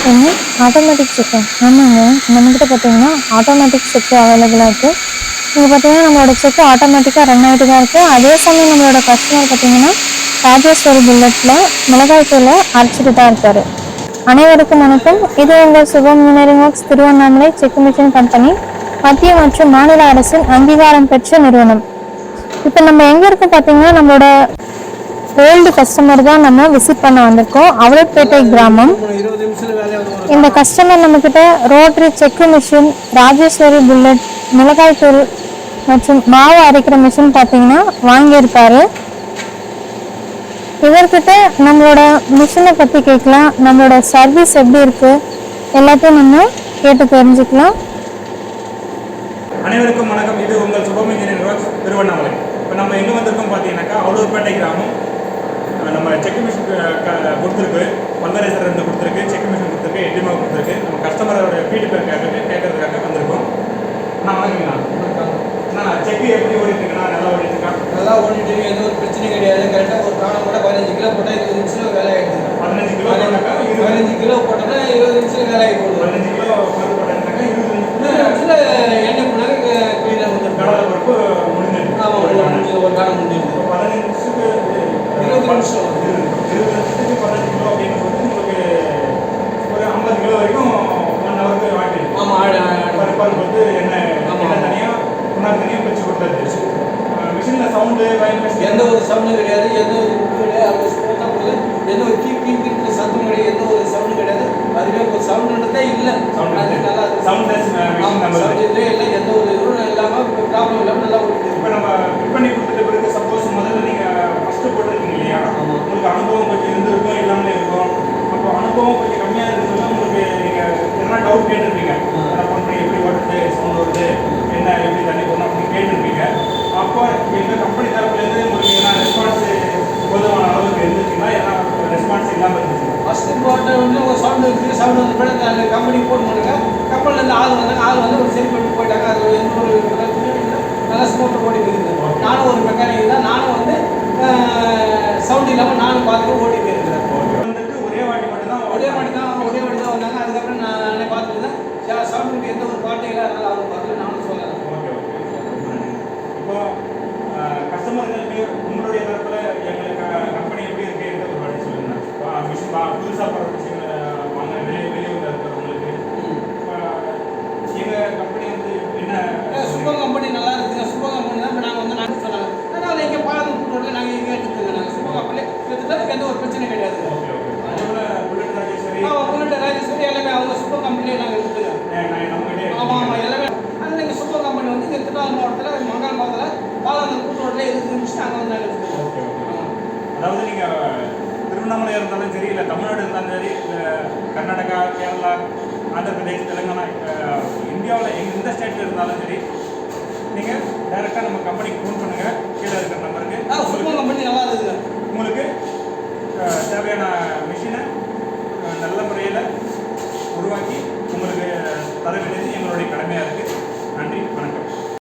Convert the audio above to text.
என்ன ஆட்டோமேட்டிக் செக்கு ஆமாங்க. நம்மக்கிட்ட பார்த்தீங்கன்னா ஆட்டோமேட்டிக் செக்கு அவைலபிளாக இருக்குது. இங்கே பார்த்தீங்கன்னா நம்மளோட செக்கு ஆட்டோமேட்டிக்காக ரன் ஆகிட்டு தான் இருக்குது. அதே சமயம் நம்மளோட கஸ்டமர் பார்த்தீங்கன்னா ராஜேஸ்வரி புல்லட்டில் மிளகாய் தூளை அரைச்சிட்டு தான் இருக்காரு. அனைவருக்கும் வணக்கம். இது உங்கள் Shubham engineering works Tiruvannamalai check machine company, மத்திய மற்றும் மாநில அரசின் அங்கீகாரம் பெற்ற நிறுவனம். இப்போ நம்ம எங்கே இருக்கோம் பார்த்தீங்கன்னா நம்மளோட ஓல்டு கஸ்டமர் தான் நம்ம விசிட் பண்ண வந்திருக்கோம். அவலப்பேட்டை கிராமம். இந்த கஸ்டமர் நம்மக்கிட்ட ரோட்டரி செக்கு மிஷின், ராஜேஸ்வரி புல்லட், மிளகாய் தூள் மற்றும் மாவு அரைக்கிற மிஷின் பார்த்தீங்கன்னா வாங்கியிருக்காரு. இவர்கிட்ட நம்மளோட மிஷினை பற்றி கேட்கலாம், நம்மளோட சர்வீஸ் எப்படி இருக்கு எல்லாத்தையும் நம்ம கேட்டு தெரிஞ்சுக்கலாம். அனைவருக்கும் வணக்கம். இது உங்கள் சுபம் இன்ஜினியரிங் ஒர்க்ஸ் திருவண்ணாமலை. இப்போ நம்ம எங்கே வந்திருக்கோம் பார்த்தீங்கன்னாக்கா அவலூர்பேட்டை கிராமம். நம்ம செக் மிஷின் கொடுத்துருக்கு, பல்வேறு 2 கொடுத்துருக்கு, செக் மிஷின் கொடுத்துருக்கு, எட்டிமா கொடுத்துருக்கு. நம்ம கஸ்டமரோட ஃபீட்பேக் கேட்கறதுக்காக வந்திருக்கோம். நான் வணக்கங்கண்ணா. செக்கு எப்படி ஓடிட்டுருக்குண்ணா? நல்லா ஓடிட்டுருக்கா? நல்லா ஓடிட்டு இருக்கு. எந்த ஒரு பிரச்சனையும் கிடையாது. கரெக்டாக ஒரு காணம் கூட 15 கிலோ போட்டால் 20 நிமிஷம் வேலை ஆகிடுது. 15 கிலோ போட்டாக்கா 15 கிலோ போட்டோம்னா 20 நிமிஷம் வேலை ஆகி போகுது. 15 கிலோ போட்டாக்கா 20 நிமிஷத்தில் எண்ணெய் போனாக்க க்ளீனாக வந்துடும். கடலை பருப்பு முடிஞ்சிருக்கு. ஆமாம், ஒரு காலம் முடிஞ்சிருக்கு. 15 நிமிஷத்துக்கு 20 நிமிஷம் 20 நிமிஷத்துக்கு 15 கிலோ அப்படின்னு போது உங்களுக்கு ஒரு 50 கிலோ வரைக்கும் 1 ஹவருக்கு வாங்கிடுது. ஆமாம், பருப்பு வந்து எண்ணெய் தனியாக புண்ணாக்கு தனியாக பிரித்து கொடுத்தாச்சு. மிஷினில் சவுண்டு எந்த ஒரு சவுண்டும் கிடையாது, எந்த ஒரு உப்பு கிடையாது. அவங்க ஸ்மூத்தாக போகுது. எந்த ஒரு கீழ் சத்தம் கிடையாது, எந்த ஒரு சவுண்டும் கிடையாது. அதுவே ஒரு சவுண்டுன்றதே இல்லை. நல்லா சவுண்ட் இல்லை, எந்த ஒரு இதுவும் இல்லாமல் ப்ராப்ளம் இல்லாமல் நல்லா ஓடுது. இப்போ நம்ம ஃபிட் பண்ணி கொடுத்துட்டு பிறகு சப்போஸ் முதல்ல நீங்கள் ஃபஸ்ட்டு போட்டிருக்கீங்க இல்லையா, உங்களுக்கு அனுபவம் கொஞ்சம் இருந்திருக்கும், இல்லாமலே இருக்கும். அப்போ அனுபவம் கொஞ்சம் கம்மியாக இருக்கிறதுனால உங்களுக்கு நீங்கள் எதனா டவுட் கேட்டிருப்பீங்க. ஃபோன் பண்ணி எப்படி ஓடுறது, சவுண்ட் வருது, என்ன எப்படி தண்ணி போடணும் அப்படின்னு கேட்டிருப்பீங்க. அப்போ எங்கள் கம்பெனி தரப்புலேருந்து உங்களுக்கு என்ன ரெஸ்பான்ஸ் போதுமான அளவுக்கு இருந்துச்சுன்னா ஏன்னா ரெஸ்பான்ஸ் இல்லாமல் இருந்துச்சு. ஃபஸ்ட்டு போட்ட வந்து ஒரு சவுண்டு இருக்குது. சவுண்டு வந்து பிறகு அந்த கம்பெனிக்கு ஃபோன் பண்ணுங்க. கம்பெனிலேருந்து ஆள் வந்தாங்க. ஆள் வந்து ஒரு சரி பண்ணி போயிட்டாங்க. அது எந்த ஒரு நல்லா ஸ்மூத்தாக ஓடிட்டு இருக்குது. நானும் ஒரு மெக்கானிக் தான். நானும் வந்து சவுண்ட் இல்லாமல் நானும் பார்த்துட்டு ஓடிட்டு இருக்கிறேன். வந்துட்டு ஒரே வாட்டி மட்டும் ஒரே வாட்டி தான் வந்தாங்க. அதுக்கப்புறம் நானே பார்த்துட்டு தான் சவுண்டுக்கு எந்த ஒரு பாட்டும் இல்லை. அதனால் அவங்க பார்த்துட்டு நானும் சொல்லலை. ஓகே. இப்போ கஸ்டமர்களுக்கு உங்களுடைய தரப்பில் எங்களுக்கு கம்பெனி எப்படி இருக்குன்ற ஒரு வாட்டி சொல்லுங்க. மிஷின் புதுசாக போகிற மிஷின் வாங்க வெளியூரில் இருக்கிறவங்களுக்கு எங்கள் கம்பெனி வந்து என்ன சூப்பர் கம்பெனி நல்லா இருக்குங்க. சூப்பர் கம்பெனி தான். இப்போ நாங்கள் வந்து நாங்கள் சொன்னாங்க. அதனால் எங்கள் பாலம் கூட்டோட நாங்கள் எங்கே எடுத்துக்கோங்க. நாங்கள் சூப்பர் கம்பெனி எடுத்துகிட்டு எந்த ஒரு பிரச்சனை கிடையாது. ஓகே. அதேபோல் புல்லட் ராஜேஸ்வரி புல்லட் ராஜேஸ்வரி எல்லாமே அவங்க சூப்பர் கம்பெனியே நாங்கள் எடுத்துக்கோங்க. ஆமாம், எல்லாமே. ஆனால் எங்கள் சூப்பர் கம்பெனி வந்து இங்கே திருவாரூர் மாவட்டத்தில் மங்காளபாத்தில் பாலம் கூட்டோட்டில் 20 நிமிஷம் நாங்கள் வந்து நாங்கள் எடுத்துக்கோங்க. ஓகே. அதாவது நீங்கள் திருவண்ணாமலையாக இருந்தாலும் சரி, இல்லை தமிழ்நாடு இருந்தாலும் சரி, இல்லை கர்நாடகா, கேரளா, ஆந்திர பிரதேஷ், தெலுங்கானா, இந்தியாவில் எந்த ஸ்டேட்டில் இருந்தாலும் சரி, நீங்கள் டைரெக்டாக நம்ம கம்பெனிக்கு ஃபோன் பண்ணுங்கள். கீழே இருக்கிற நம்பருக்கு. சூப்பர் கம்பெனி நல்லா இருக்குதுங்க. உங்களுக்கு